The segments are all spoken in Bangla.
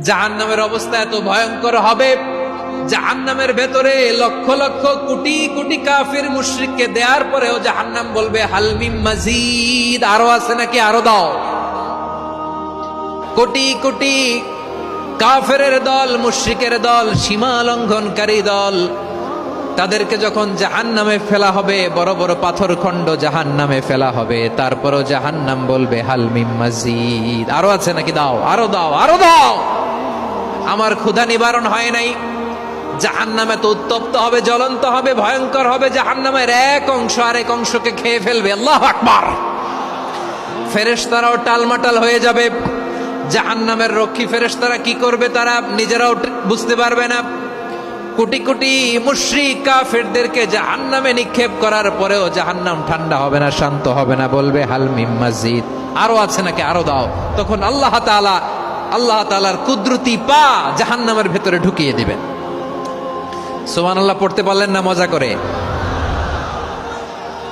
জাহান্নামের অবস্থা এত ভয়ঙ্কর হবে, জাহান্নামের ভেতরে লক্ষ লক্ষ কোটি কোটি কাফির মুশরিককে দেওয়ার পরেও জাহান্নাম বলবে হাল মিন মাজিদ, আরো আছে নাকি, আরো দাও। কোটি কোটি কাফেরের দল, মুশরিকের দল, সীমা লঙ্ঘনকারী দল, তাদেরকে যখন জাহান্নামে ফেলা হবে, বড় বড় পাথর খণ্ড জাহান্নামে ফেলা হবে, তারপরও জাহান্নাম বলবে হাল মিন মাজিদ, আরো আছে নাকি, দাও, আরো দাও, আরো দাও। আমার ক্ষুধা নিবারণ হয় নাই। জাহান্নামে তো উত্তপ্ত হবে, জ্বলন্ত হবে, ভয়ঙ্কর হবে। জাহান্নামের এক অংশ আরেক অংশকে খেয়ে ফেলবে। আল্লাহু আকবার। ফেরেশতারাও টালমাটাল হয়ে যাবে। জাহান্নামের রক্ষী ফেরেশতারা কি করবে তারা নিজেরাও বুঝতে পারবে না। কোটি কোটি মুশরিক কাফেরদেরকে জাহান্নামে নিক্ষেপ করার পরেও জাহান্নাম ঠান্ডা হবে না, শান্ত হবে না, বলবে হাল মিন মাজিদ, আরো আছে নাকি, আরো দাও। তখন আল্লাহ তাআলার কুদরতি পা জাহান্নামের ভেতরে ঢুকিয়ে দিবেন। সুবহানাল্লাহ পড়তে পারলেন না মজা করে?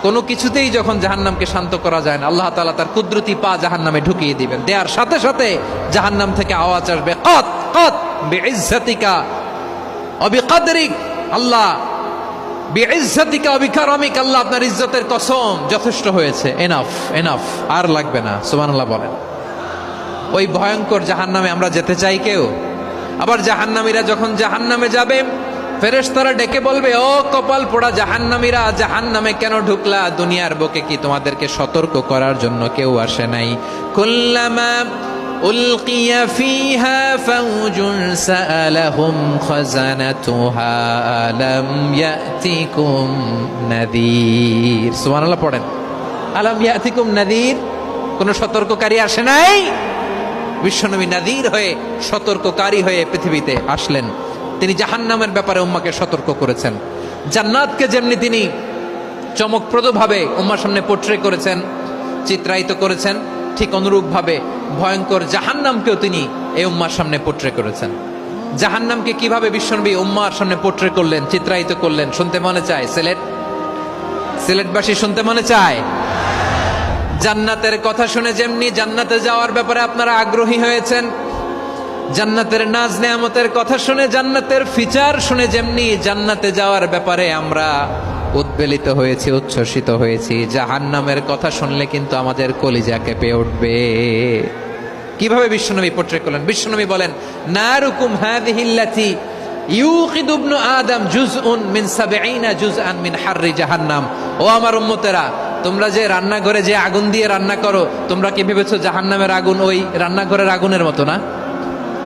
কোনো কিছুতেই যখন জাহান্নামকে শান্ত করা যায় না, আল্লাহ তাআলা তার কুদরতি পা জাহান্নামে ঢুকিয়ে দিবেন। দেওয়ার সাথে সাথে জাহান্নাম থেকে আওয়াজ আসবে, কত কত বিইজ্জাতিকা ওয়া বিকদরিক, আল্লাহ বিইজ্জাতিকা ওয়া বিকারামিক, আল্লাহ আপনার ইজ্জতের কসম, যথেষ্ট হয়েছে, এনাফ এনাফ, আর লাগবে না। সুবহানাল্লাহ বলেন। ওই ভয়ঙ্কর জাহান্নামে আমরা যেতে চাই কেউ? আবার জাহান্নামীরা যখন জাহান্নামে যাবে, ফেরেশতারা ডেকে বলবে, ও কপাল পোড়া জাহান্নামীরা, জাহান্নামে কেন ঢুকলা? দুনিয়ার বুকে কি তোমাদেরকে সতর্ক করার জন্য কেউ আসে নাই? কুল্লামা উলকিয়া ফিহা ফাউজুন সাআলাহুম খাজানাতুহা আলাম ইয়াতিকুম নাযীর। সুবহানাল্লাহ পড়েন। আলাম ইয়াতিকুম নাযীর, কোন সতর্ককারী আসে নাই? বিশ্বনবী নাযীর হয়ে, সতর্ককারী হয়ে পৃথিবীতে আসলেন। তিনি জাহান্নামের ব্যাপারে উম্মাকে সতর্ক করেছেন। জান্নাতকে যেমনি তিনি চমকপ্রদভাবে উম্মার সামনে পোট্রে করেছেন, চিত্রায়িত করেছেন, ঠিক অনুরূপভাবে ভয়ঙ্কর জাহান্নামকেও তিনি এই উম্মার সামনে পোট্রে করেছেন। জাহান্নামকে কিভাবে বিশ্বনবী উম্মার সামনে পোট্রে করলেন, চিত্রায়িত করলেন, শুনতে মনে চায়? সিলেটবাসী শুনতে মনে চায়? জান্নাতের কথা শুনে যেমনি জান্নাতে যাওয়ার ব্যাপারে আপনারা আগ্রহী হয়েছেন, জান্নাতের নাজ নেয়ামতের কথা শুনে, জান্নাতের ফিচার শুনে যেমনি জান্নাতে যাওয়ার ব্যাপারে আমরা উদ্বেলিত হয়েছি, উচ্ছ্বসিত হয়েছি, জাহান্নামের কথা শুনলে কিন্তু আমাদের কলিজা কেঁপে উঠবে। কিভাবে বিশ্বনবী পোট্রে করলেন? বিশ্বনবী বলেন, নারুকুম হাযিহিল্লাতী ইউকিদু ইবনু আদম জুজউন মিন ৭০ জুজআন মিন হাররি জাহান্নাম। ও আমার উম্মতেরা, তোমরা যে রান্নাঘরে যে আগুন দিয়ে রান্না করো, তোমরা কি ভেবেছো জাহান্নামের আগুন ওই রান্নাঘরের আগুনের মতো না?